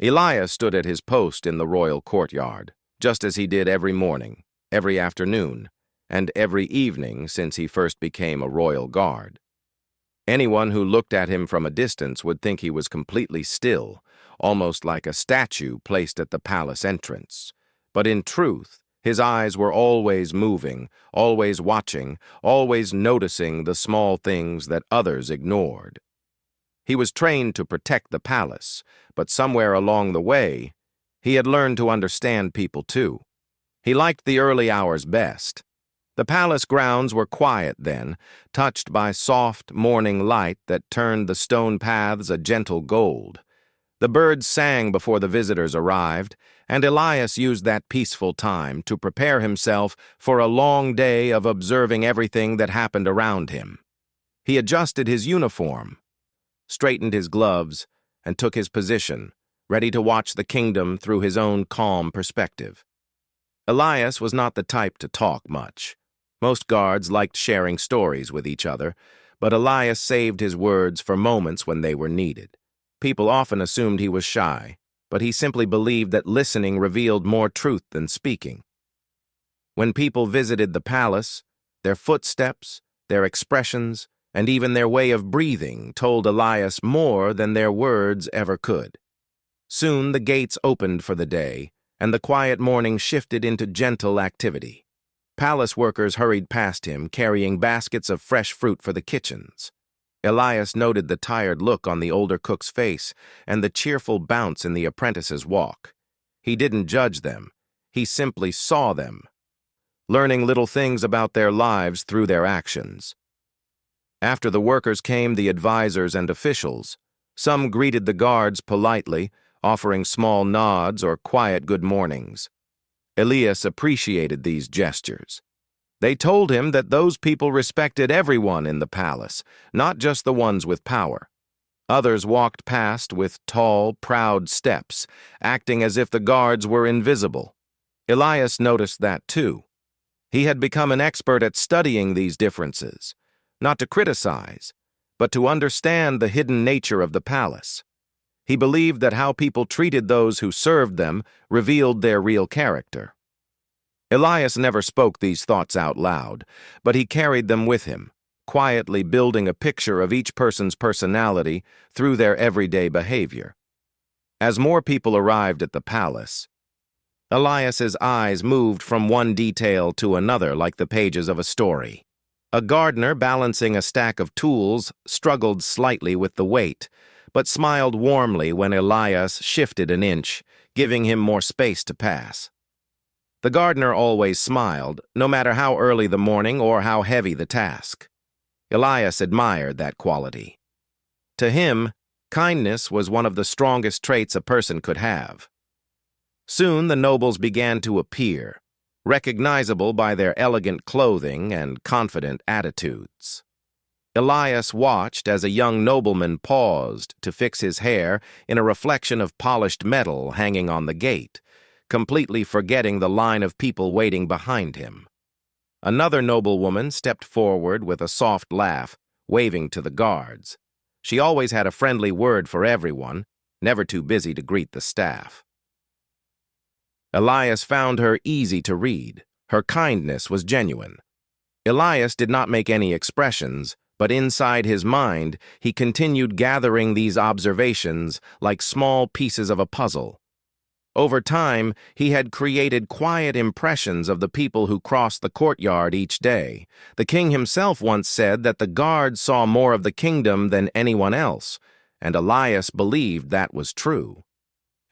Elias stood at his post in the royal courtyard, just as he did every morning, every afternoon, and every evening since he first became a royal guard. Anyone who looked at him from a distance would think he was completely still, almost like a statue placed at the palace entrance. But in truth, his eyes were always moving, always watching, always noticing the small things that others ignored. He was trained to protect the palace, but somewhere along the way, he had learned to understand people too. He liked the early hours best. The palace grounds were quiet then, touched by soft morning light that turned the stone paths a gentle gold. The birds sang before the visitors arrived, and Elias used that peaceful time to prepare himself for a long day of observing everything that happened around him. He adjusted his uniform, straightened his gloves, and took his position, ready to watch the kingdom through his own calm perspective. Elias was not the type to talk much. Most guards liked sharing stories with each other, but Elias saved his words for moments when they were needed. People often assumed he was shy, but he simply believed that listening revealed more truth than speaking. When people visited the palace, their footsteps, their expressions, and even their way of breathing told Elias more than their words ever could. Soon the gates opened for the day, and the quiet morning shifted into gentle activity. Palace workers hurried past him, carrying baskets of fresh fruit for the kitchens. Elias noted the tired look on the older cook's face and the cheerful bounce in the apprentice's walk. He didn't judge them. He simply saw them, learning little things about their lives through their actions. After the workers came the advisors and officials. Some greeted the guards politely, offering small nods or quiet good mornings. Elias appreciated these gestures. They told him that those people respected everyone in the palace, not just the ones with power. Others walked past with tall, proud steps, acting as if the guards were invisible. Elias noticed that too. He had become an expert at studying these differences, not to criticize, but to understand the hidden nature of the palace. He believed that how people treated those who served them revealed their real character. Elias never spoke these thoughts out loud, but he carried them with him, quietly building a picture of each person's personality through their everyday behavior. As more people arrived at the palace, Elias's eyes moved from one detail to another like the pages of a story. A gardener balancing a stack of tools struggled slightly with the weight, but smiled warmly when Elias shifted an inch, giving him more space to pass. The gardener always smiled, no matter how early the morning or how heavy the task. Elias admired that quality. To him, kindness was one of the strongest traits a person could have. Soon the nobles began to appear, recognizable by their elegant clothing and confident attitudes. Elias watched as a young nobleman paused to fix his hair in a reflection of polished metal hanging on the gate, completely forgetting the line of people waiting behind him. Another noblewoman stepped forward with a soft laugh, waving to the guards. She always had a friendly word for everyone, never too busy to greet the staff. Elias found her easy to read. Her kindness was genuine. Elias did not make any expressions, but inside his mind, he continued gathering these observations like small pieces of a puzzle. Over time, he had created quiet impressions of the people who crossed the courtyard each day. The king himself once said that the guards saw more of the kingdom than anyone else, and Elias believed that was true.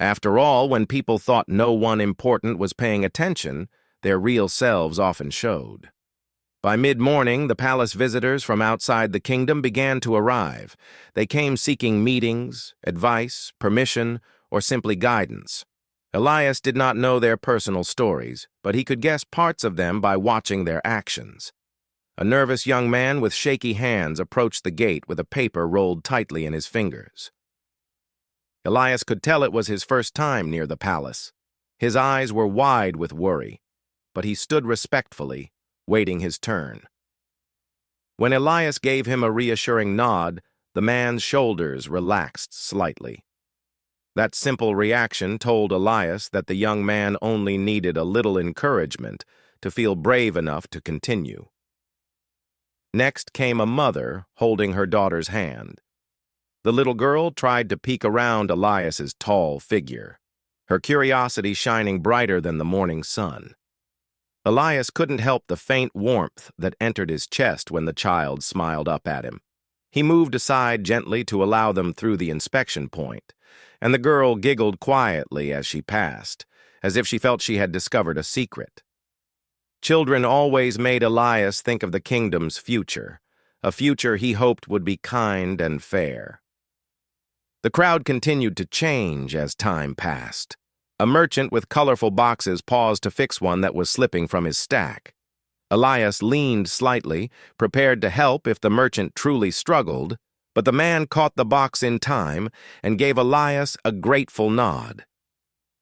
After all, when people thought no one important was paying attention, their real selves often showed. By mid-morning, the palace visitors from outside the kingdom began to arrive. They came seeking meetings, advice, permission, or simply guidance. Elias did not know their personal stories, but he could guess parts of them by watching their actions. A nervous young man with shaky hands approached the gate with a paper rolled tightly in his fingers. Elias could tell it was his first time near the palace. His eyes were wide with worry, but he stood respectfully, waiting his turn. When Elias gave him a reassuring nod, the man's shoulders relaxed slightly. That simple reaction told Elias that the young man only needed a little encouragement to feel brave enough to continue. Next came a mother holding her daughter's hand. The little girl tried to peek around Elias's tall figure, her curiosity shining brighter than the morning sun. Elias couldn't help the faint warmth that entered his chest when the child smiled up at him. He moved aside gently to allow them through the inspection point, and the girl giggled quietly as she passed, as if she felt she had discovered a secret. Children always made Elias think of the kingdom's future, a future he hoped would be kind and fair. The crowd continued to change as time passed. A merchant with colorful boxes paused to fix one that was slipping from his stack. Elias leaned slightly, prepared to help if the merchant truly struggled, but the man caught the box in time and gave Elias a grateful nod.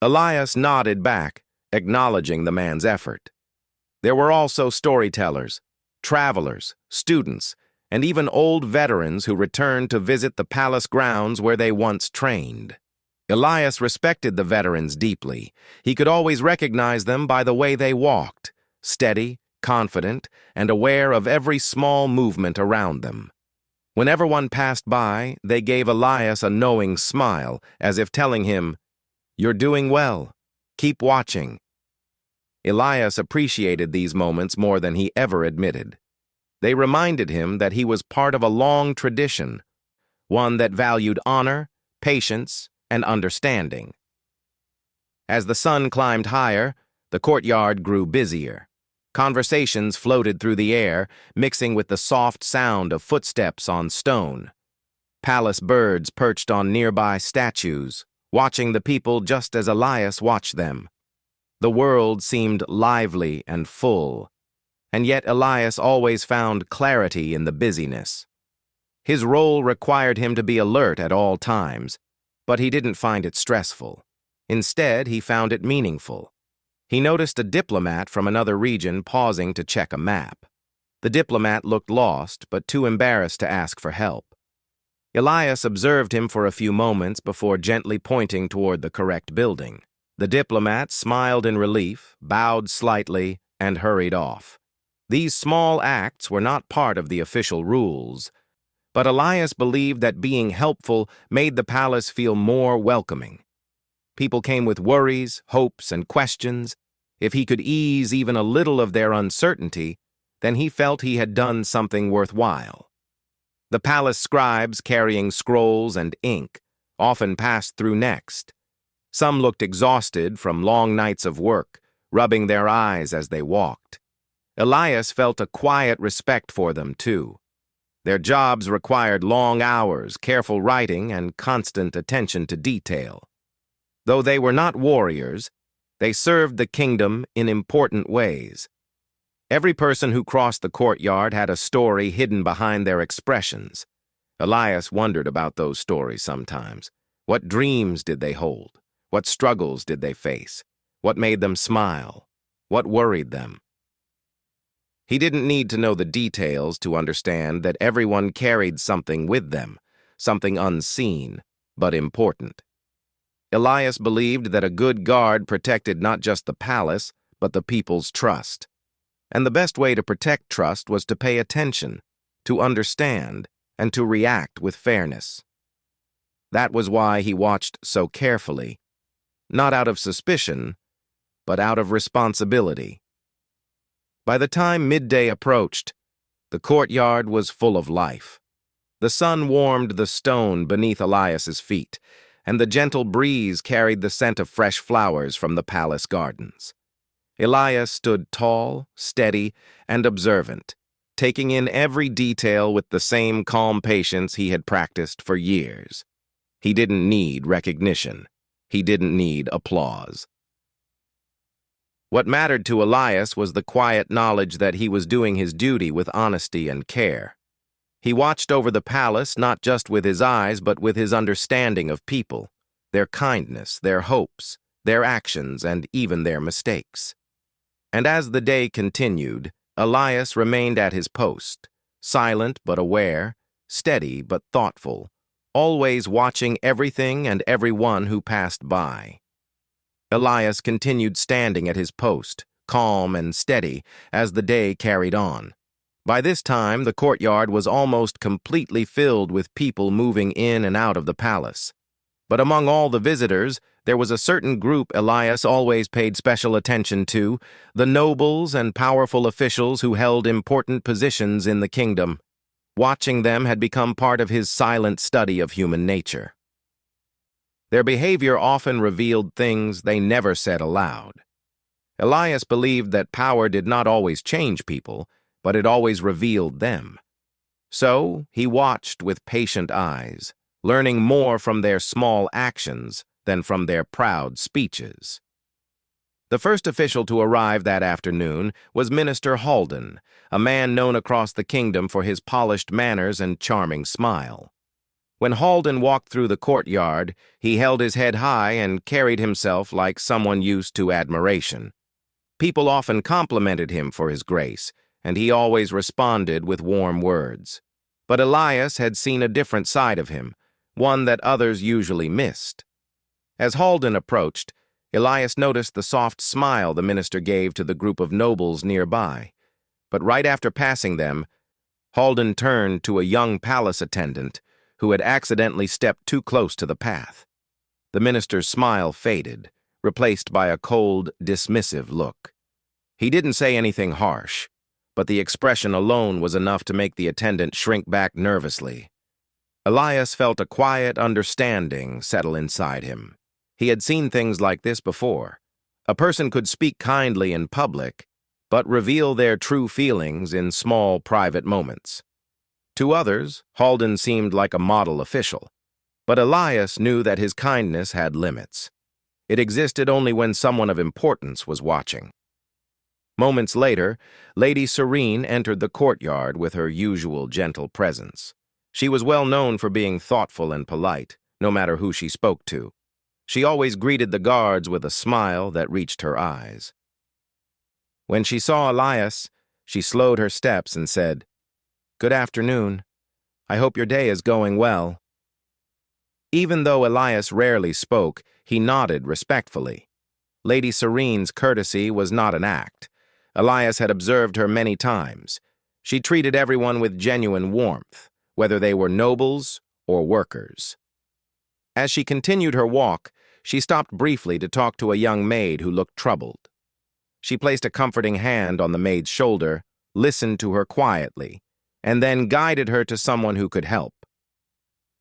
Elias nodded back, acknowledging the man's effort. There were also storytellers, travelers, students, and even old veterans who returned to visit the palace grounds where they once trained. Elias respected the veterans deeply. He could always recognize them by the way they walked, steady, confident, and aware of every small movement around them. Whenever one passed by, they gave Elias a knowing smile, as if telling him, "You're doing well. Keep watching." Elias appreciated these moments more than he ever admitted. They reminded him that he was part of a long tradition, one that valued honor, patience, and understanding. As the sun climbed higher, the courtyard grew busier. Conversations floated through the air, mixing with the soft sound of footsteps on stone. Palace birds perched on nearby statues, watching the people just as Elias watched them. The world seemed lively and full, and yet Elias always found clarity in the busyness. His role required him to be alert at all times, but he didn't find it stressful. Instead, he found it meaningful. He noticed a diplomat from another region pausing to check a map. The diplomat looked lost, but too embarrassed to ask for help. Elias observed him for a few moments before gently pointing toward the correct building. The diplomat smiled in relief, bowed slightly, and hurried off. These small acts were not part of the official rules, but Elias believed that being helpful made the palace feel more welcoming. People came with worries, hopes, and questions. If he could ease even a little of their uncertainty, then he felt he had done something worthwhile. The palace scribes carrying scrolls and ink often passed through next. Some looked exhausted from long nights of work, rubbing their eyes as they walked. Elias felt a quiet respect for them, too. Their jobs required long hours, careful writing, and constant attention to detail. Though they were not warriors, they served the kingdom in important ways. Every person who crossed the courtyard had a story hidden behind their expressions. Elias wondered about those stories sometimes. What dreams did they hold? What struggles did they face? What made them smile? What worried them? He didn't need to know the details to understand that everyone carried something with them, something unseen, but important. Elias believed that a good guard protected not just the palace, but the people's trust. And the best way to protect trust was to pay attention, to understand, and to react with fairness. That was why he watched so carefully, not out of suspicion, but out of responsibility. By the time midday approached, the courtyard was full of life. The sun warmed the stone beneath Elias's feet, and the gentle breeze carried the scent of fresh flowers from the palace gardens. Elias stood tall, steady, and observant, taking in every detail with the same calm patience he had practiced for years. He didn't need recognition. He didn't need applause. What mattered to Elias was the quiet knowledge that he was doing his duty with honesty and care. He watched over the palace not just with his eyes, but with his understanding of people, their kindness, their hopes, their actions, and even their mistakes. And as the day continued, Elias remained at his post, silent but aware, steady but thoughtful, always watching everything and everyone who passed by. Elias continued standing at his post, calm and steady, as the day carried on. By this time, the courtyard was almost completely filled with people moving in and out of the palace. But among all the visitors, there was a certain group Elias always paid special attention to, the nobles and powerful officials who held important positions in the kingdom. Watching them had become part of his silent study of human nature. Their behavior often revealed things they never said aloud. Elias believed that power did not always change people, but it always revealed them. So he watched with patient eyes, learning more from their small actions than from their proud speeches. The first official to arrive that afternoon was Minister Halden, a man known across the kingdom for his polished manners and charming smile. When Halden walked through the courtyard, he held his head high and carried himself like someone used to admiration. People often complimented him for his grace, and he always responded with warm words. But Elias had seen a different side of him, one that others usually missed. As Halden approached, Elias noticed the soft smile the minister gave to the group of nobles nearby. But right after passing them, Halden turned to a young palace attendant who had accidentally stepped too close to the path. The minister's smile faded, replaced by a cold, dismissive look. He didn't say anything harsh, but the expression alone was enough to make the attendant shrink back nervously. Elias felt a quiet understanding settle inside him. He had seen things like this before. A person could speak kindly in public, but reveal their true feelings in small, private moments. To others, Halden seemed like a model official, but Elias knew that his kindness had limits. It existed only when someone of importance was watching. Moments later, Lady Serene entered the courtyard with her usual gentle presence. She was well known for being thoughtful and polite, no matter who she spoke to. She always greeted the guards with a smile that reached her eyes. When she saw Elias, she slowed her steps and said, "Good afternoon. I hope your day is going well." Even though Elias rarely spoke, he nodded respectfully. Lady Serene's courtesy was not an act. Elias had observed her many times. She treated everyone with genuine warmth, whether they were nobles or workers. As she continued her walk, she stopped briefly to talk to a young maid who looked troubled. She placed a comforting hand on the maid's shoulder, listened to her quietly, and then guided her to someone who could help.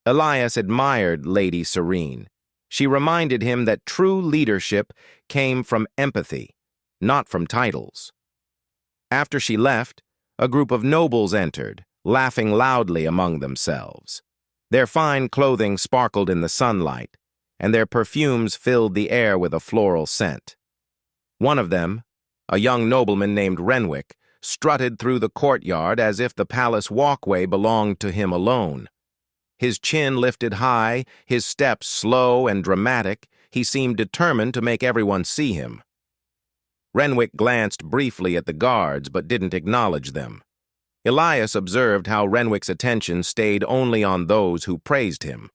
Elias admired Lady Serene. She reminded him that true leadership came from empathy, not from titles. After she left, a group of nobles entered, laughing loudly among themselves. Their fine clothing sparkled in the sunlight, and their perfumes filled the air with a floral scent. One of them, a young nobleman named Renwick, strutted through the courtyard as if the palace walkway belonged to him alone. His chin lifted high, his steps slow and dramatic, he seemed determined to make everyone see him. Renwick glanced briefly at the guards but didn't acknowledge them. Elias observed how Renwick's attention stayed only on those who praised him.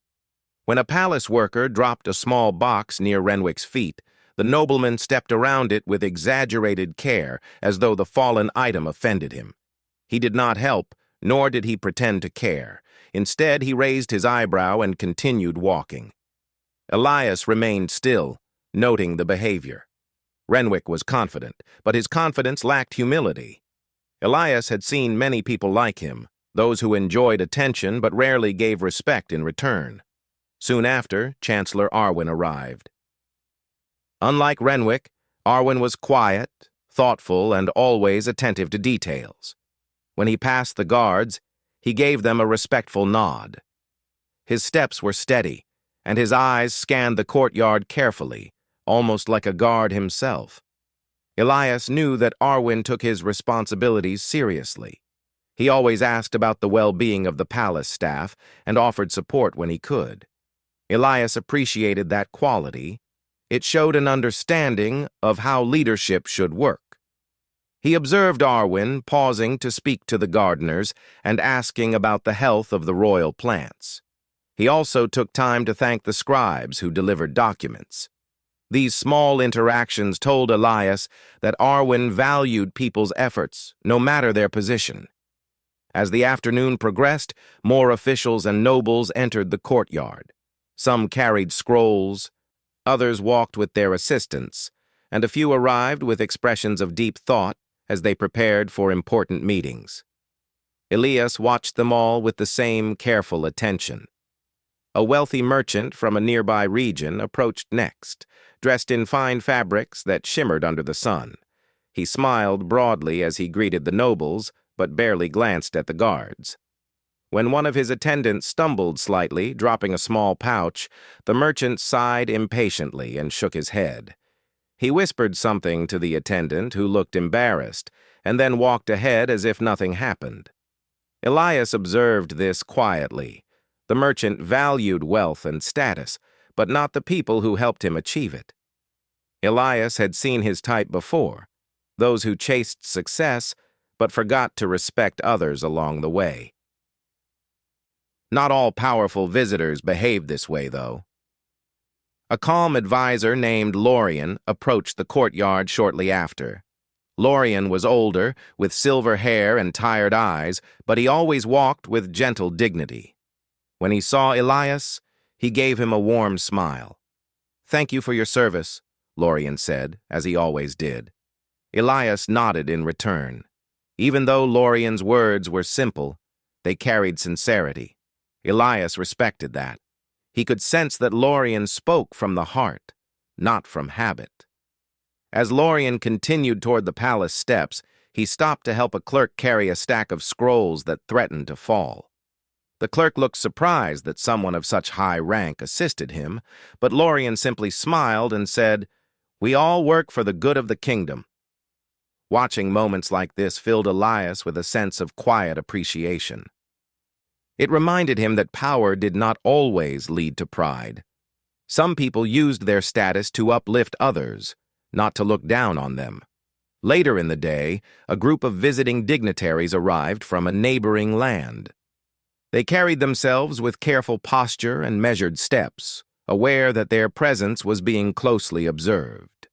When a palace worker dropped a small box near Renwick's feet, the nobleman stepped around it with exaggerated care, as though the fallen item offended him. He did not help, nor did he pretend to care. Instead, he raised his eyebrow and continued walking. Elias remained still, noting the behavior. Renwick was confident, but his confidence lacked humility. Elias had seen many people like him, those who enjoyed attention but rarely gave respect in return. Soon after, Chancellor Arwen arrived. Unlike Renwick, Arwen was quiet, thoughtful, and always attentive to details. When he passed the guards, he gave them a respectful nod. His steps were steady, and his eyes scanned the courtyard carefully, almost like a guard himself. Elias knew that Arwen took his responsibilities seriously. He always asked about the well-being of the palace staff and offered support when he could. Elias appreciated that quality. It showed an understanding of how leadership should work. He observed Arwen pausing to speak to the gardeners and asking about the health of the royal plants. He also took time to thank the scribes who delivered documents. These small interactions told Elias that Arwen valued people's efforts, no matter their position. As the afternoon progressed, more officials and nobles entered the courtyard. Some carried scrolls, others walked with their assistants, and a few arrived with expressions of deep thought as they prepared for important meetings. Elias watched them all with the same careful attention. A wealthy merchant from a nearby region approached next, dressed in fine fabrics that shimmered under the sun. He smiled broadly as he greeted the nobles, but barely glanced at the guards. When one of his attendants stumbled slightly, dropping a small pouch, the merchant sighed impatiently and shook his head. He whispered something to the attendant, who looked embarrassed, and then walked ahead as if nothing happened. Elias observed this quietly. The merchant valued wealth and status, but not the people who helped him achieve it. Elias had seen his type before, those who chased success but forgot to respect others along the way. Not all powerful visitors behaved this way, though. A calm advisor named Lorien approached the courtyard shortly after. Lorien was older, with silver hair and tired eyes, but he always walked with gentle dignity. When he saw Elias, he gave him a warm smile. "Thank you for your service," Lorien said, as he always did. Elias nodded in return. Even though Lorien's words were simple, they carried sincerity. Elias respected that. He could sense that Lorien spoke from the heart, not from habit. As Lorien continued toward the palace steps, he stopped to help a clerk carry a stack of scrolls that threatened to fall. The clerk looked surprised that someone of such high rank assisted him, but Lorien simply smiled and said, "We all work for the good of the kingdom." Watching moments like this filled Elias with a sense of quiet appreciation. It reminded him that power did not always lead to pride. Some people used their status to uplift others, not to look down on them. Later in the day, a group of visiting dignitaries arrived from a neighboring land. They carried themselves with careful posture and measured steps, aware that their presence was being closely observed.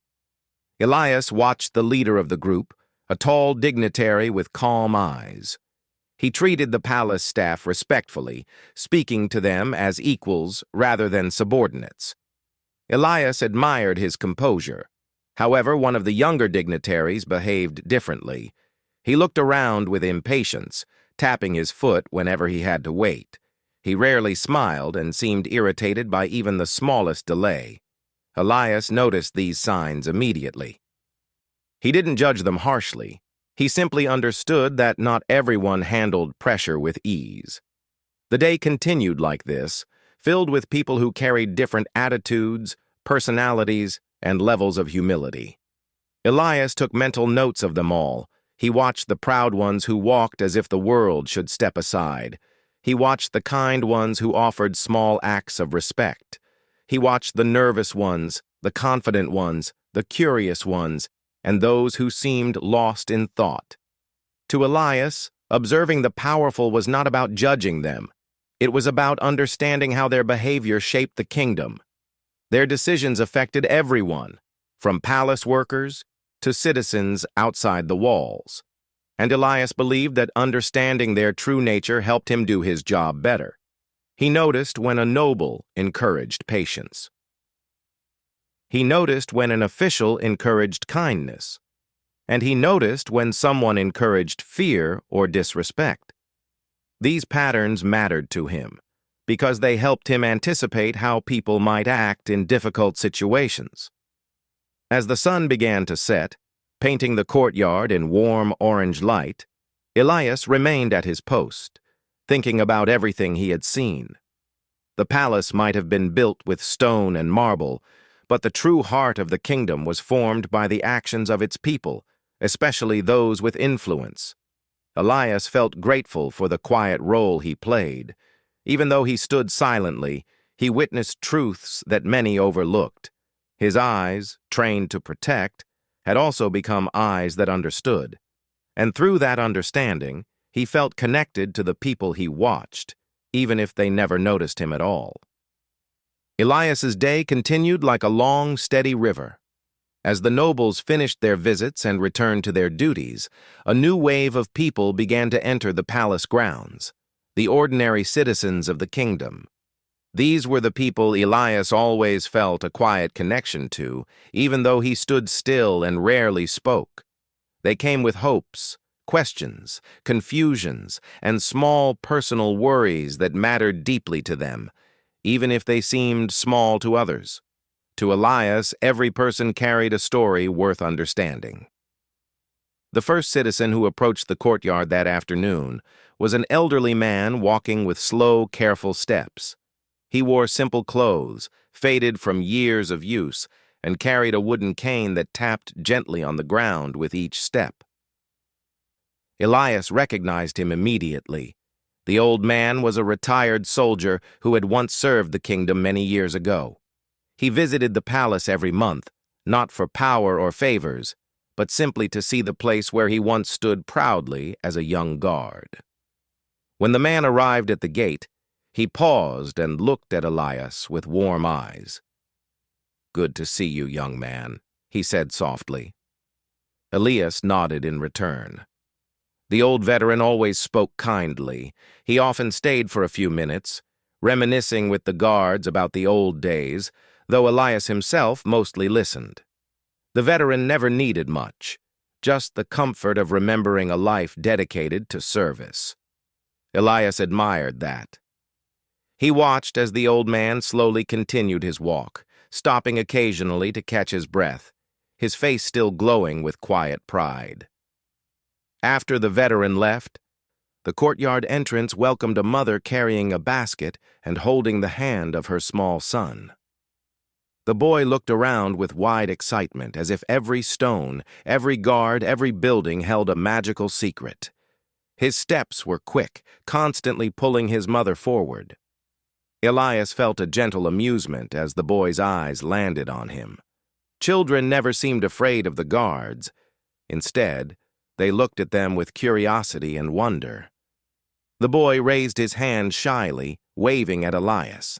Elias watched the leader of the group, a tall dignitary with calm eyes. He treated the palace staff respectfully, speaking to them as equals rather than subordinates. Elias admired his composure. However, one of the younger dignitaries behaved differently. He looked around with impatience, tapping his foot whenever he had to wait. He rarely smiled and seemed irritated by even the smallest delay. Elias noticed these signs immediately. He didn't judge them harshly. He simply understood that not everyone handled pressure with ease. The day continued like this, filled with people who carried different attitudes, personalities, and levels of humility. Elias took mental notes of them all. He watched the proud ones who walked as if the world should step aside. He watched the kind ones who offered small acts of respect. He watched the nervous ones, the confident ones, the curious ones, and those who seemed lost in thought. To Elias, observing the powerful was not about judging them. It was about understanding how their behavior shaped the kingdom. Their decisions affected everyone, from palace workers to citizens outside the walls. And Elias believed that understanding their true nature helped him do his job better. He noticed when a noble encouraged patience. He noticed when an official encouraged kindness. And he noticed when someone encouraged fear or disrespect. These patterns mattered to him because they helped him anticipate how people might act in difficult situations. As the sun began to set, painting the courtyard in warm orange light, Elias remained at his post, thinking about everything he had seen. The palace might have been built with stone and marble, but the true heart of the kingdom was formed by the actions of its people, especially those with influence. Elias felt grateful for the quiet role he played. Even though he stood silently, he witnessed truths that many overlooked. His eyes, trained to protect, had also become eyes that understood. And through that understanding, he felt connected to the people he watched. even if they never noticed him at all. Elias's day continued like a long, steady river. As the nobles finished their visits and returned to their duties, a new wave of people began to enter the palace grounds, the ordinary citizens of the kingdom. These were the people Elias always felt a quiet connection to, even though he stood still and rarely spoke. They came with hopes, questions, confusions, and small personal worries that mattered deeply to them, even if they seemed small to others. To Elias, every person carried a story worth understanding. The first citizen who approached the courtyard that afternoon was an elderly man walking with slow, careful steps. He wore simple clothes, faded from years of use, and carried a wooden cane that tapped gently on the ground with each step. Elias recognized him immediately. The old man was a retired soldier who had once served the kingdom many years ago. He visited the palace every month, not for power or favors, but simply to see the place where he once stood proudly as a young guard. When the man arrived at the gate, he paused and looked at Elias with warm eyes. "Good to see you, young man," he said softly. Elias nodded in return. The old veteran always spoke kindly. He often stayed for a few minutes, reminiscing with the guards about the old days, though Elias himself mostly listened. The veteran never needed much, just the comfort of remembering a life dedicated to service. Elias admired that. He watched as the old man slowly continued his walk, stopping occasionally to catch his breath, his face still glowing with quiet pride. After the veteran left, the courtyard entrance welcomed a mother carrying a basket and holding the hand of her small son. The boy looked around with wide excitement, as if every stone, every guard, every building held a magical secret. His steps were quick, constantly pulling his mother forward. Elias felt a gentle amusement as the boy's eyes landed on him. Children never seemed afraid of the guards. Instead, they looked at them with curiosity and wonder. The boy raised his hand shyly, waving at Elias.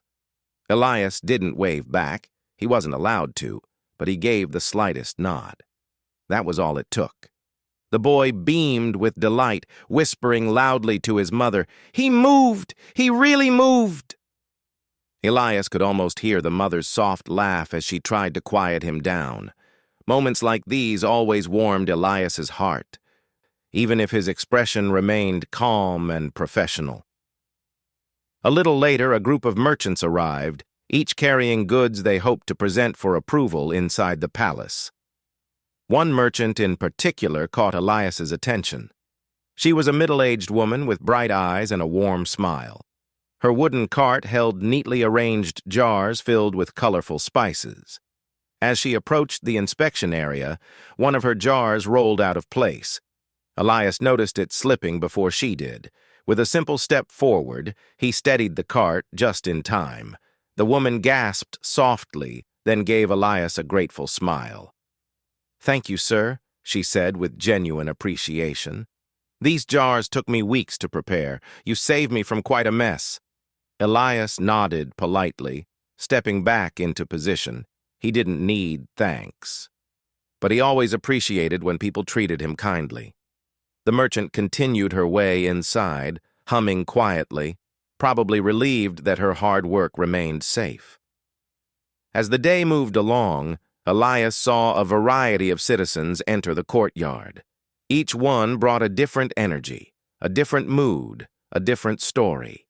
Elias didn't wave back. He wasn't allowed to, but he gave the slightest nod. That was all it took. The boy beamed with delight, whispering loudly to his mother, "He moved! He really moved!" Elias could almost hear the mother's soft laugh as she tried to quiet him down. Moments like these always warmed Elias's heart, even if his expression remained calm and professional. A little later, a group of merchants arrived, each carrying goods they hoped to present for approval inside the palace. One merchant in particular caught Elias's attention. She was a middle-aged woman with bright eyes and a warm smile. Her wooden cart held neatly arranged jars filled with colorful spices. As she approached the inspection area, one of her jars rolled out of place. Elias noticed it slipping before she did. With a simple step forward, he steadied the cart just in time. The woman gasped softly, then gave Elias a grateful smile. "Thank you, sir," she said with genuine appreciation. "These jars took me weeks to prepare. You saved me from quite a mess." Elias nodded politely, stepping back into position. He didn't need thanks, but he always appreciated when people treated him kindly. The merchant continued her way inside, humming quietly, probably relieved that her hard work remained safe. As the day moved along, Elias saw a variety of citizens enter the courtyard. Each one brought a different energy, a different mood, a different story.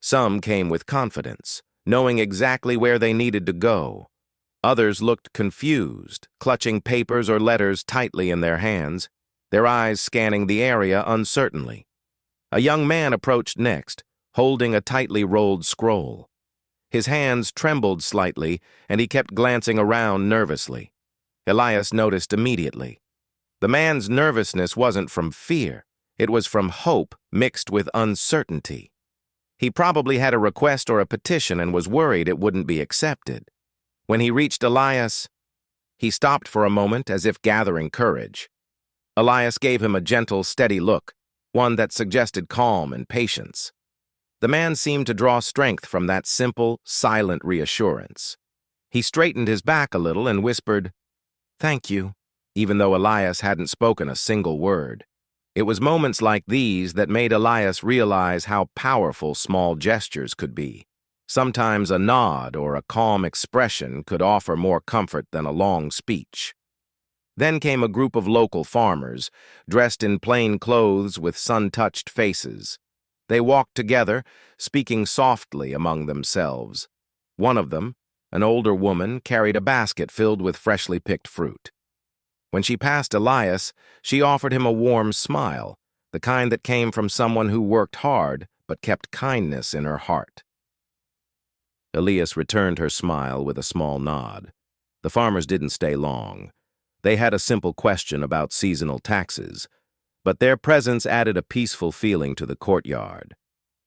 Some came with confidence, knowing exactly where they needed to go. Others looked confused, clutching papers or letters tightly in their hands, their eyes scanning the area uncertainly. A young man approached next, holding a tightly rolled scroll. His hands trembled slightly, and he kept glancing around nervously. Elias noticed immediately. The man's nervousness wasn't from fear. It was from hope mixed with uncertainty. He probably had a request or a petition and was worried it wouldn't be accepted. When he reached Elias, he stopped for a moment as if gathering courage. Elias gave him a gentle, steady look, one that suggested calm and patience. The man seemed to draw strength from that simple, silent reassurance. He straightened his back a little and whispered, "Thank you," even though Elias hadn't spoken a single word. It was moments like these that made Elias realize how powerful small gestures could be. Sometimes a nod or a calm expression could offer more comfort than a long speech. Then came a group of local farmers, dressed in plain clothes with sun-touched faces. They walked together, speaking softly among themselves. One of them, an older woman, carried a basket filled with freshly picked fruit. When she passed Elias, she offered him a warm smile, the kind that came from someone who worked hard but kept kindness in her heart. Elias returned her smile with a small nod. The farmers didn't stay long. They had a simple question about seasonal taxes, but their presence added a peaceful feeling to the courtyard.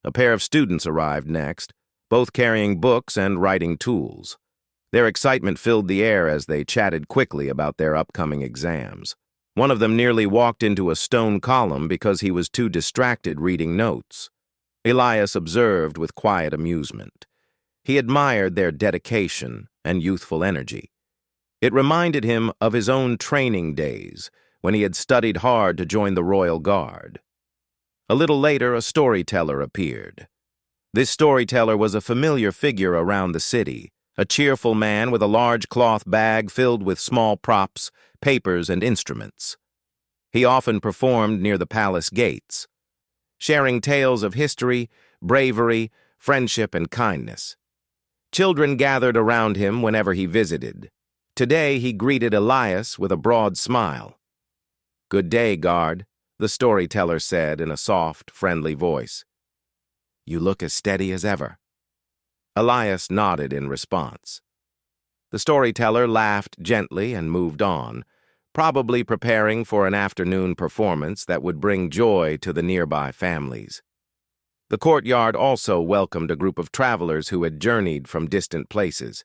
A pair of students arrived next, both carrying books and writing tools. Their excitement filled the air as they chatted quickly about their upcoming exams. One of them nearly walked into a stone column because he was too distracted reading notes. Elias observed with quiet amusement. He admired their dedication and youthful energy. It reminded him of his own training days, when he had studied hard to join the Royal Guard. A little later, a storyteller appeared. This storyteller was a familiar figure around the city, a cheerful man with a large cloth bag filled with small props, papers, and instruments. He often performed near the palace gates, sharing tales of history, bravery, friendship, and kindness. Children gathered around him whenever he visited. Today, he greeted Elias with a broad smile. "Good day, guard," the storyteller said in a soft, friendly voice. "You look as steady as ever." Elias nodded in response. The storyteller laughed gently and moved on, probably preparing for an afternoon performance that would bring joy to the nearby families. The courtyard also welcomed a group of travelers who had journeyed from distant places.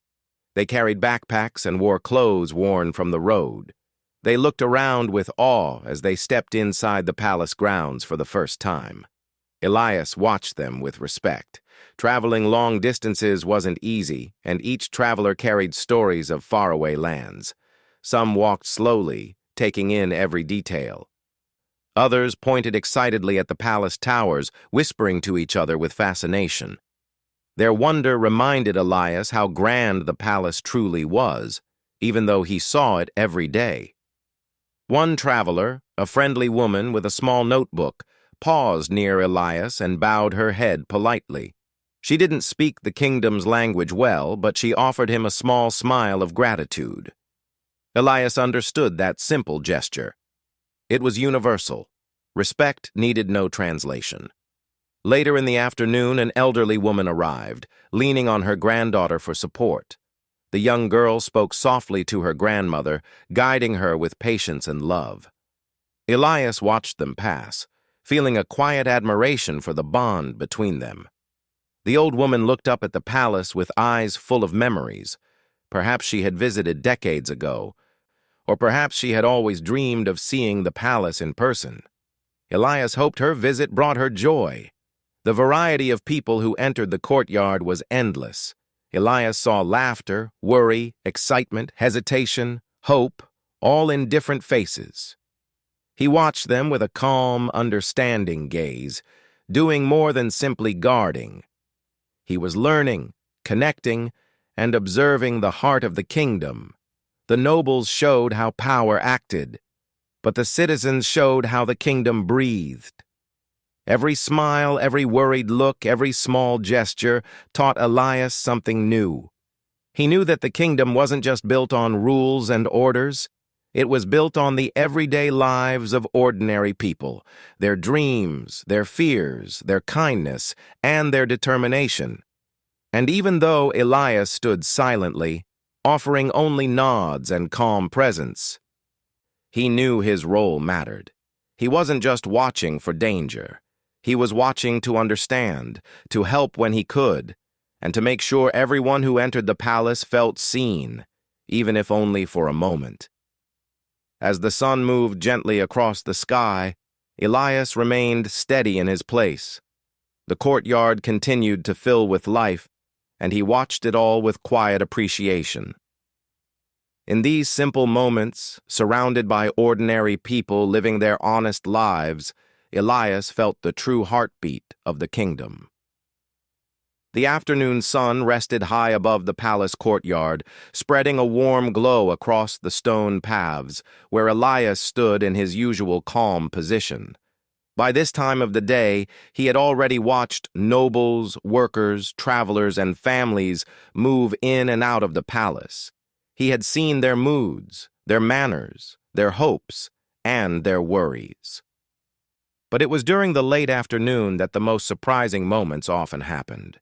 They carried backpacks and wore clothes worn from the road. They looked around with awe as they stepped inside the palace grounds for the first time. Elias watched them with respect. Traveling long distances wasn't easy, and each traveler carried stories of faraway lands. Some walked slowly, taking in every detail. Others pointed excitedly at the palace towers, whispering to each other with fascination. Their wonder reminded Elias how grand the palace truly was, even though he saw it every day. One traveler, a friendly woman with a small notebook, paused near Elias and bowed her head politely. She didn't speak the kingdom's language well, but she offered him a small smile of gratitude. Elias understood that simple gesture. It was universal. Respect needed no translation. Later in the afternoon, an elderly woman arrived, leaning on her granddaughter for support. The young girl spoke softly to her grandmother, guiding her with patience and love. Elias watched them pass, feeling a quiet admiration for the bond between them. The old woman looked up at the palace with eyes full of memories. Perhaps she had visited decades ago, or perhaps she had always dreamed of seeing the palace in person. Elias hoped her visit brought her joy. The variety of people who entered the courtyard was endless. Elias saw laughter, worry, excitement, hesitation, hope, all in different faces. He watched them with a calm, understanding gaze, doing more than simply guarding. He was learning, connecting, and observing the heart of the kingdom. The nobles showed how power acted, but the citizens showed how the kingdom breathed. Every smile, every worried look, every small gesture taught Elias something new. He knew that the kingdom wasn't just built on rules and orders. It was built on the everyday lives of ordinary people, their dreams, their fears, their kindness, and their determination. And even though Elias stood silently, offering only nods and calm presence, he knew his role mattered. He wasn't just watching for danger. He was watching to understand, to help when he could, and to make sure everyone who entered the palace felt seen, even if only for a moment. As the sun moved gently across the sky, Elias remained steady in his place. The courtyard continued to fill with life, and he watched it all with quiet appreciation. In these simple moments, surrounded by ordinary people living their honest lives, Elias felt the true heartbeat of the kingdom. The afternoon sun rested high above the palace courtyard, spreading a warm glow across the stone paths, where Elias stood in his usual calm position. By this time of the day, he had already watched nobles, workers, travelers, and families move in and out of the palace. He had seen their moods, their manners, their hopes, and their worries. But it was during the late afternoon that the most surprising moments often happened.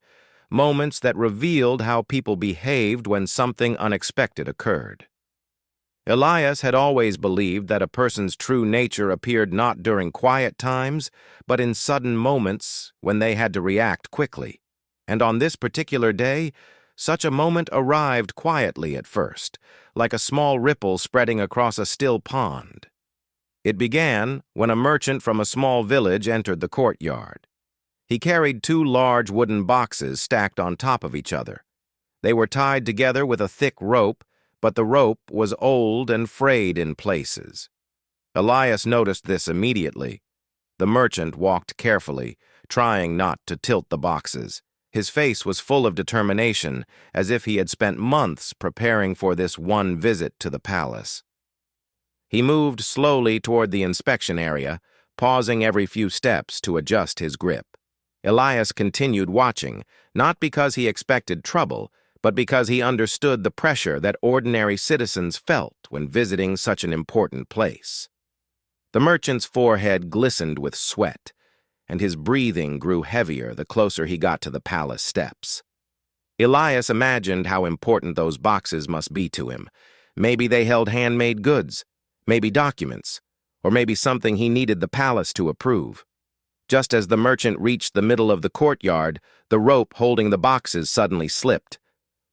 Moments that revealed how people behaved when something unexpected occurred. Elias had always believed that a person's true nature appeared not during quiet times, but in sudden moments when they had to react quickly. And on this particular day, such a moment arrived quietly at first, like a small ripple spreading across a still pond. It began when a merchant from a small village entered the courtyard. He carried 2 large wooden boxes stacked on top of each other. They were tied together with a thick rope, but the rope was old and frayed in places. Elias noticed this immediately. The merchant walked carefully, trying not to tilt the boxes. His face was full of determination, as if he had spent months preparing for this one visit to the palace. He moved slowly toward the inspection area, pausing every few steps to adjust his grip. Elias continued watching, not because he expected trouble, but because he understood the pressure that ordinary citizens felt when visiting such an important place. The merchant's forehead glistened with sweat, and his breathing grew heavier the closer he got to the palace steps. Elias imagined how important those boxes must be to him. Maybe they held handmade goods, maybe documents, or maybe something he needed the palace to approve. Just as the merchant reached the middle of the courtyard, the rope holding the boxes suddenly slipped.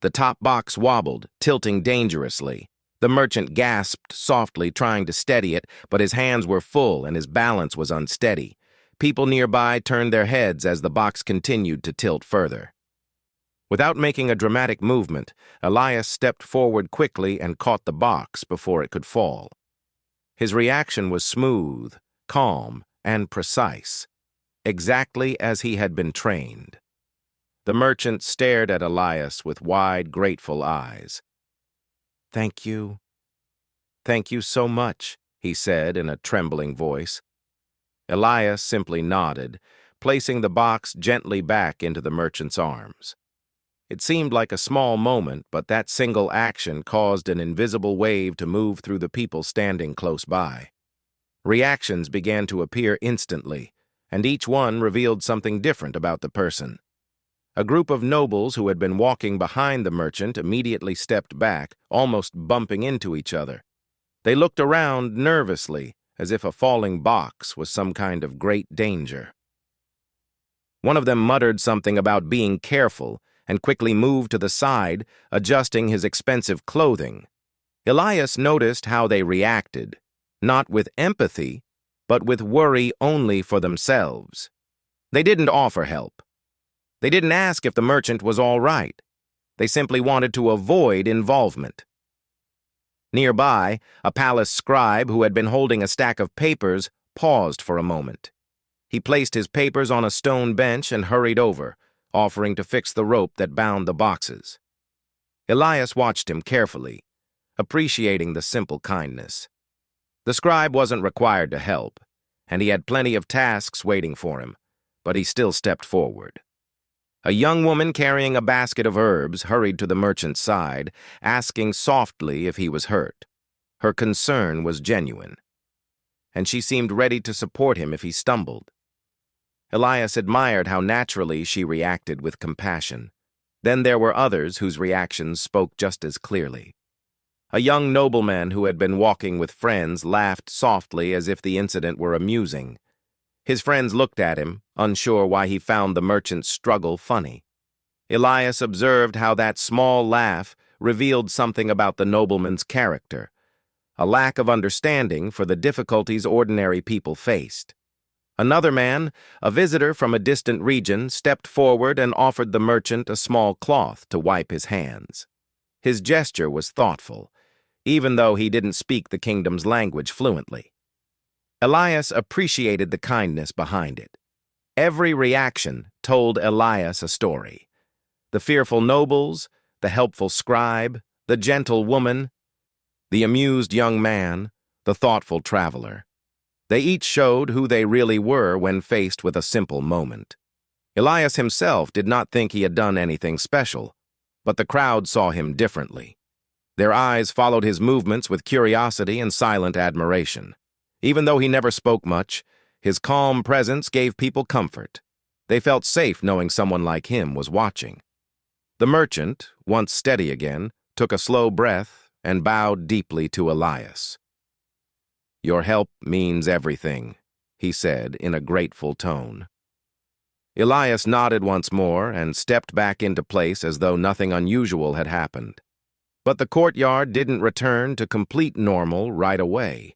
The top box wobbled, tilting dangerously. The merchant gasped softly, trying to steady it, but his hands were full and his balance was unsteady. People nearby turned their heads as the box continued to tilt further. Without making a dramatic movement, Elias stepped forward quickly and caught the box before it could fall. His reaction was smooth, calm, and precise, exactly as he had been trained. The merchant stared at Elias with wide, grateful eyes. "Thank you. Thank you so much," he said in a trembling voice. Elias simply nodded, placing the box gently back into the merchant's arms. It seemed like a small moment, but that single action caused an invisible wave to move through the people standing close by. Reactions began to appear instantly, and each one revealed something different about the person. A group of nobles who had been walking behind the merchant immediately stepped back, almost bumping into each other. They looked around nervously, as if a falling box was some kind of great danger. One of them muttered something about being careful and quickly moved to the side, adjusting his expensive clothing. Elias noticed how they reacted, not with empathy, but with worry only for themselves. They didn't offer help. They didn't ask if the merchant was all right. They simply wanted to avoid involvement. Nearby, a palace scribe who had been holding a stack of papers paused for a moment. He placed his papers on a stone bench and hurried over, offering to fix the rope that bound the boxes. Elias watched him carefully, appreciating the simple kindness. The scribe wasn't required to help, and he had plenty of tasks waiting for him, but he still stepped forward. A young woman carrying a basket of herbs hurried to the merchant's side, asking softly if he was hurt. Her concern was genuine, and she seemed ready to support him if he stumbled. Elias admired how naturally she reacted with compassion. Then there were others whose reactions spoke just as clearly. A young nobleman who had been walking with friends laughed softly as if the incident were amusing. His friends looked at him, unsure why he found the merchant's struggle funny. Elias observed how that small laugh revealed something about the nobleman's character, a lack of understanding for the difficulties ordinary people faced. Another man, a visitor from a distant region, stepped forward and offered the merchant a small cloth to wipe his hands. His gesture was thoughtful, even though he didn't speak the kingdom's language fluently. Elias appreciated the kindness behind it. Every reaction told Elias a story. The fearful nobles, the helpful scribe, the gentle woman, the amused young man, the thoughtful traveler. They each showed who they really were when faced with a simple moment. Elias himself did not think he had done anything special, but the crowd saw him differently. Their eyes followed his movements with curiosity and silent admiration. Even though he never spoke much, his calm presence gave people comfort. They felt safe knowing someone like him was watching. The merchant, once steady again, took a slow breath and bowed deeply to Elias. "Your help means everything," he said in a grateful tone. Elias nodded once more and stepped back into place as though nothing unusual had happened. But the courtyard didn't return to complete normal right away.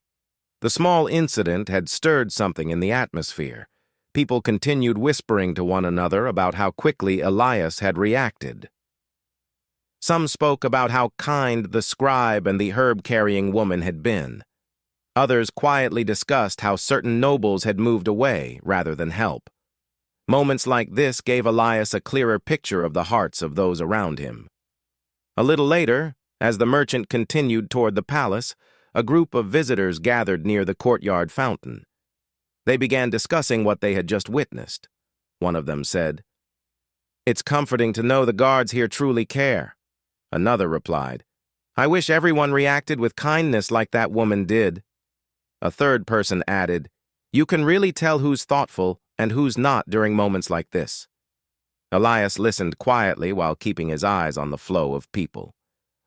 The small incident had stirred something in the atmosphere. People continued whispering to one another about how quickly Elias had reacted. Some spoke about how kind the scribe and the herb-carrying woman had been. Others quietly discussed how certain nobles had moved away rather than help. Moments like this gave Elias a clearer picture of the hearts of those around him. A little later, as the merchant continued toward the palace, a group of visitors gathered near the courtyard fountain. They began discussing what they had just witnessed. One of them said, "It's comforting to know the guards here truly care." Another replied, "I wish everyone reacted with kindness like that woman did." A third person added, "You can really tell who's thoughtful and who's not during moments like this." Elias listened quietly while keeping his eyes on the flow of people.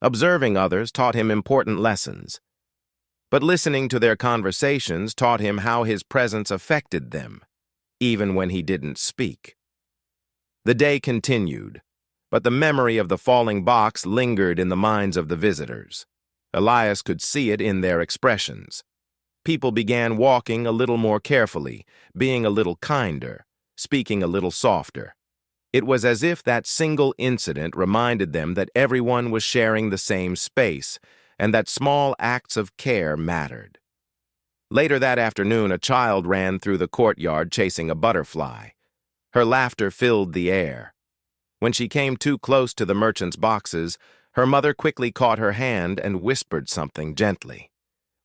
Observing others taught him important lessons. But listening to their conversations taught him how his presence affected them, even when he didn't speak. The day continued, but the memory of the falling box lingered in the minds of the visitors. Elias could see it in their expressions. People began walking a little more carefully, being a little kinder, speaking a little softer. It was as if that single incident reminded them that everyone was sharing the same space, and that small acts of care mattered. Later that afternoon, a child ran through the courtyard chasing a butterfly. Her laughter filled the air. When she came too close to the merchant's boxes, her mother quickly caught her hand and whispered something gently,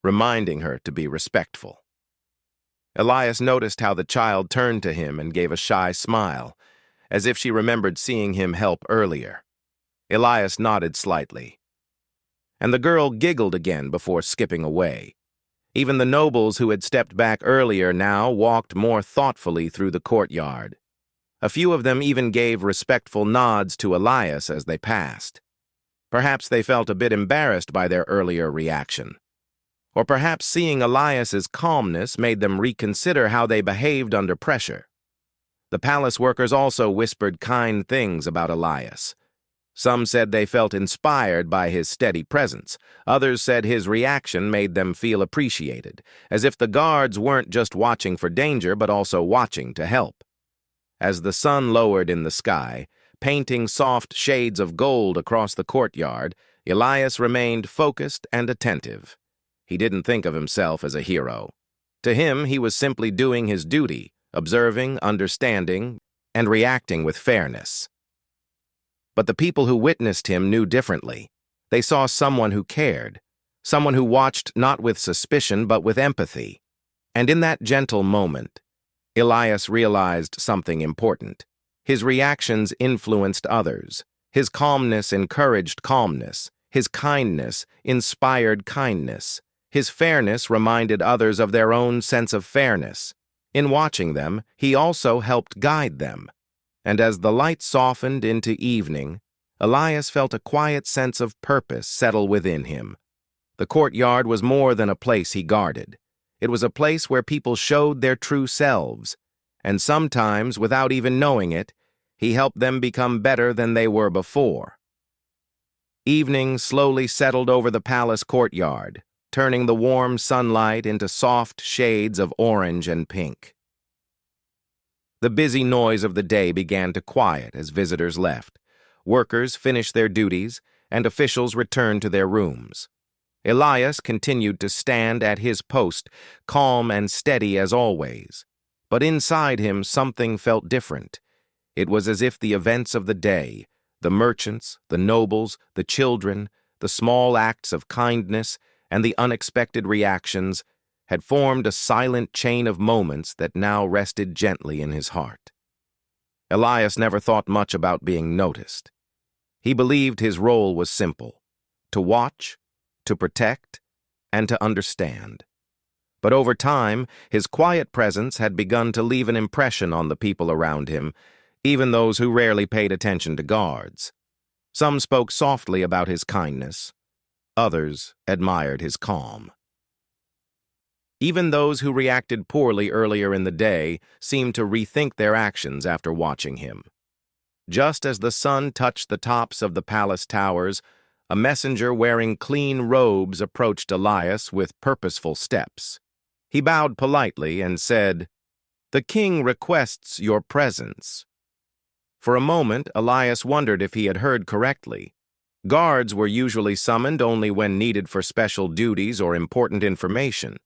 reminding her to be respectful. Elias noticed how the child turned to him and gave a shy smile, as if she remembered seeing him help earlier. Elias nodded slightly, and the girl giggled again before skipping away. Even the nobles who had stepped back earlier now walked more thoughtfully through the courtyard. A few of them even gave respectful nods to Elias as they passed. Perhaps they felt a bit embarrassed by their earlier reaction. Or perhaps seeing Elias's calmness made them reconsider how they behaved under pressure. The palace workers also whispered kind things about Elias. Some said they felt inspired by his steady presence. Others said his reaction made them feel appreciated, as if the guards weren't just watching for danger but also watching to help. As the sun lowered in the sky, painting soft shades of gold across the courtyard, Elias remained focused and attentive. He didn't think of himself as a hero. To him, he was simply doing his duty, observing, understanding, and reacting with fairness. But the people who witnessed him knew differently. They saw someone who cared, someone who watched not with suspicion but with empathy. And in that gentle moment, Elias realized something important. His reactions influenced others. His calmness encouraged calmness. His kindness inspired kindness. His fairness reminded others of their own sense of fairness. In watching them, he also helped guide them. And as the light softened into evening, Elias felt a quiet sense of purpose settle within him. The courtyard was more than a place he guarded. It was a place where people showed their true selves, and sometimes, without even knowing it, he helped them become better than they were before. Evening slowly settled over the palace courtyard, turning the warm sunlight into soft shades of orange and pink. The busy noise of the day began to quiet as visitors left. Workers finished their duties, and officials returned to their rooms. Elias continued to stand at his post, calm and steady as always. But inside him something felt different. It was as if the events of the day, the merchants, the nobles, the children, the small acts of kindness, and the unexpected reactions had formed a silent chain of moments that now rested gently in his heart. Elias never thought much about being noticed. He believed his role was simple: to watch, to protect, and to understand. But over time, his quiet presence had begun to leave an impression on the people around him, even those who rarely paid attention to guards. Some spoke softly about his kindness. Others admired his calm. Even those who reacted poorly earlier in the day seemed to rethink their actions after watching him. Just as the sun touched the tops of the palace towers, a messenger wearing clean robes approached Elias with purposeful steps. He bowed politely and said, "The king requests your presence." For a moment, Elias wondered if he had heard correctly. Guards were usually summoned only when needed for special duties or important information.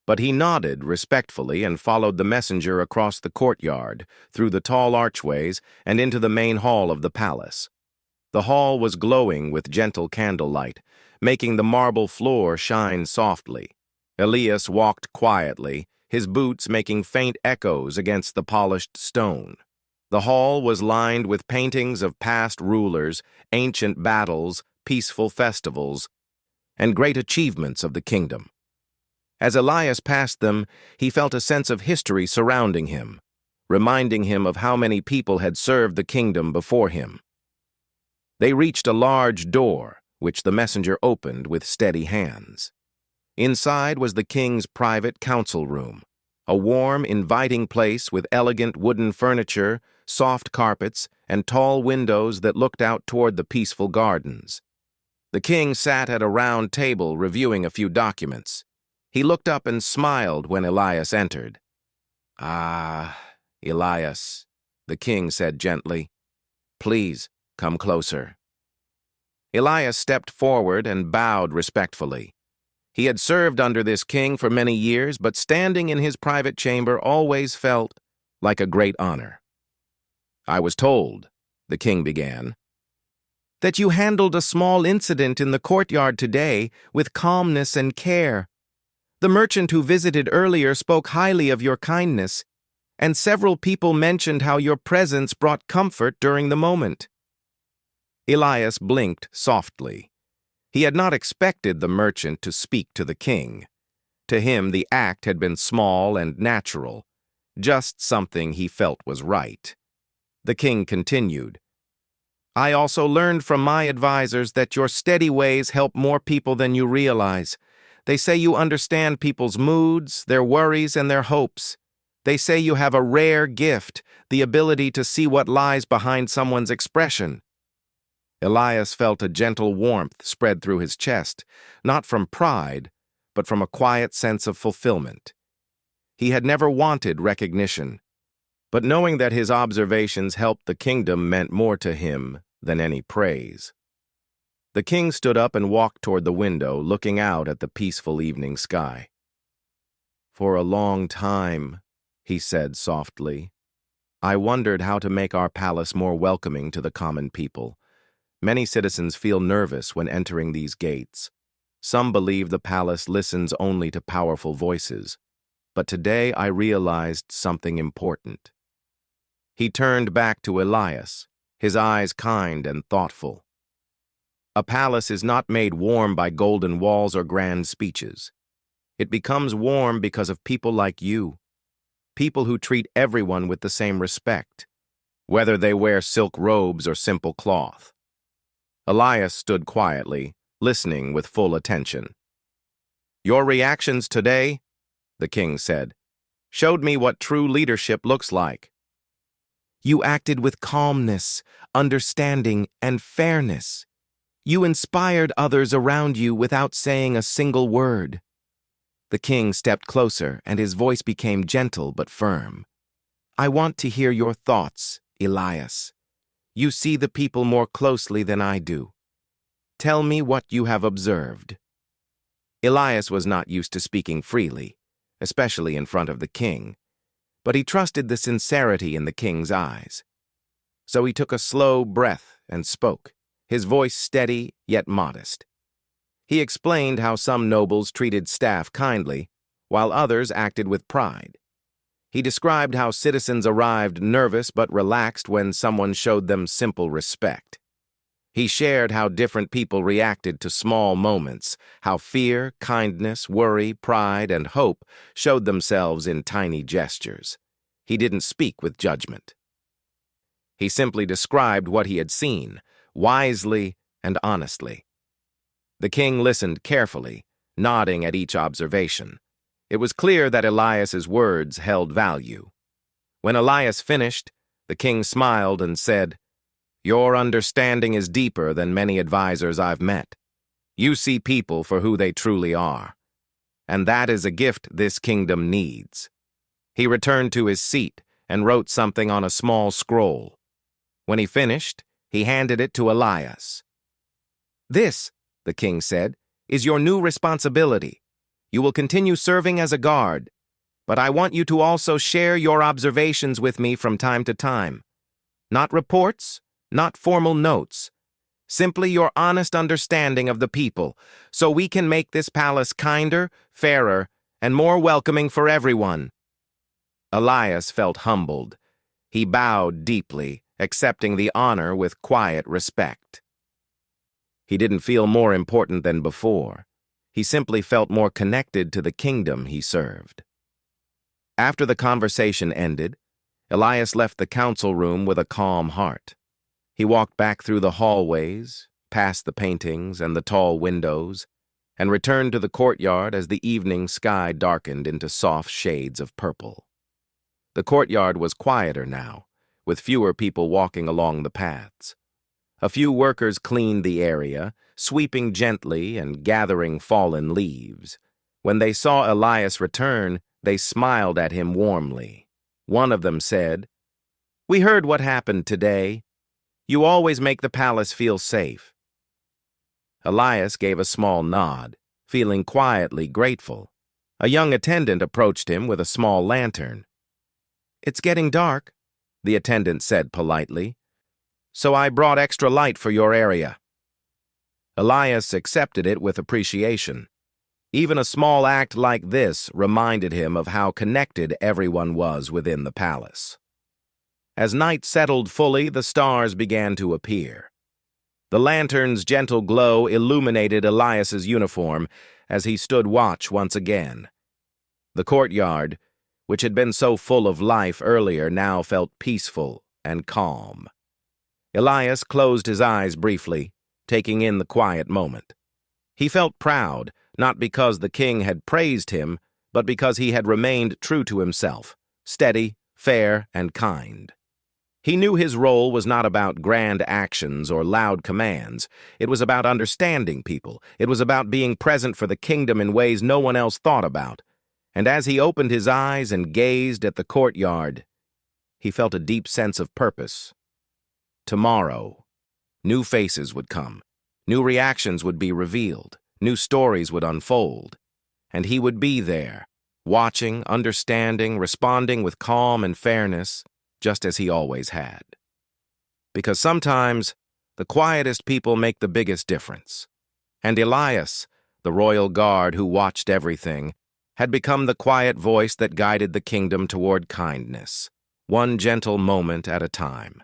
But he nodded respectfully and followed the messenger across the courtyard, through the tall archways, and into the main hall of the palace. The hall was glowing with gentle candlelight, making the marble floor shine softly. Elias walked quietly, his boots making faint echoes against the polished stone. The hall was lined with paintings of past rulers, ancient battles, peaceful festivals, and great achievements of the kingdom. As Elias passed them, he felt a sense of history surrounding him, reminding him of how many people had served the kingdom before him. They reached a large door, which the messenger opened with steady hands. Inside was the king's private council room, a warm, inviting place with elegant wooden furniture, soft carpets, and tall windows that looked out toward the peaceful gardens. The king sat at a round table reviewing a few documents. He looked up and smiled when Elias entered. "Ah, Elias," the king said gently. "Please, come closer." Elias stepped forward and bowed respectfully. He had served under this king for many years, but standing in his private chamber always felt like a great honor. "I was told," the king began, "that you handled a small incident in the courtyard today with calmness and care. The merchant who visited earlier spoke highly of your kindness, and several people mentioned how your presence brought comfort during the moment." Elias blinked softly. He had not expected the merchant to speak to the king. To him, the act had been small and natural, just something he felt was right. The king continued, "I also learned from my advisors that your steady ways help more people than you realize. They say you understand people's moods, their worries, and their hopes. They say you have a rare gift, the ability to see what lies behind someone's expression." Elias felt a gentle warmth spread through his chest, not from pride, but from a quiet sense of fulfillment. He had never wanted recognition, but knowing that his observations helped the kingdom meant more to him than any praise. The king stood up and walked toward the window, looking out at the peaceful evening sky. "For a long time," he said softly, "I wondered how to make our palace more welcoming to the common people. Many citizens feel nervous when entering these gates. Some believe the palace listens only to powerful voices. But today I realized something important." He turned back to Elias, his eyes kind and thoughtful. "A palace is not made warm by golden walls or grand speeches. It becomes warm because of people like you, people who treat everyone with the same respect, whether they wear silk robes or simple cloth." Elias stood quietly, listening with full attention. "Your reactions today," the king said, "showed me what true leadership looks like. You acted with calmness, understanding, and fairness. You inspired others around you without saying a single word." The king stepped closer, and his voice became gentle but firm. I want to hear your thoughts, Elias. You see the people more closely than I do. Tell me what you have observed. Elias was not used to speaking freely, especially in front of the king, but he trusted the sincerity in the king's eyes. So he took a slow breath and spoke, his voice steady yet modest. He explained how some nobles treated staff kindly, while others acted with pride. He described how citizens arrived nervous but relaxed when someone showed them simple respect. He shared how different people reacted to small moments, how fear, kindness, worry, pride, and hope showed themselves in tiny gestures. He didn't speak with judgment. He simply described what he had seen, wisely and honestly. The king listened carefully, nodding at each observation. It was clear that Elias's words held value. When Elias finished, the king smiled and said, "Your understanding is deeper than many advisors I've met. You see people for who they truly are. And that is a gift this kingdom needs." He returned to his seat and wrote something on a small scroll. When he finished, he handed it to Elias. "This," the king said, "is your new responsibility. You will continue serving as a guard, but I want you to also share your observations with me from time to time. Not reports, not formal notes, simply your honest understanding of the people, so we can make this palace kinder, fairer, and more welcoming for everyone." Elias felt humbled. He bowed deeply, accepting the honor with quiet respect. He didn't feel more important than before. He simply felt more connected to the kingdom he served. After the conversation ended, Elias left the council room with a calm heart. He walked back through the hallways, past the paintings and the tall windows, and returned to the courtyard as the evening sky darkened into soft shades of purple. The courtyard was quieter now, with fewer people walking along the paths. A few workers cleaned the area, sweeping gently and gathering fallen leaves. When they saw Elias return, they smiled at him warmly. One of them said, "We heard what happened today. You always make the palace feel safe." Elias gave a small nod, feeling quietly grateful. A young attendant approached him with a small lantern. "It's getting dark," the attendant said politely, "so I brought extra light for your area." Elias accepted it with appreciation. Even a small act like this reminded him of how connected everyone was within the palace. As night settled fully, the stars began to appear. The lantern's gentle glow illuminated Elias's uniform as he stood watch once again. The courtyard, which had been so full of life earlier, now felt peaceful and calm. Elias closed his eyes briefly, taking in the quiet moment. He felt proud, not because the king had praised him, but because he had remained true to himself, steady, fair, and kind. He knew his role was not about grand actions or loud commands. It was about understanding people. It was about being present for the kingdom in ways no one else thought about. And as he opened his eyes and gazed at the courtyard, he felt a deep sense of purpose. Tomorrow, new faces would come, new reactions would be revealed, new stories would unfold, and he would be there, watching, understanding, responding with calm and fairness, just as he always had. Because sometimes, the quietest people make the biggest difference. And Elias, the royal guard who watched everything, had become the quiet voice that guided the kingdom toward kindness, one gentle moment at a time.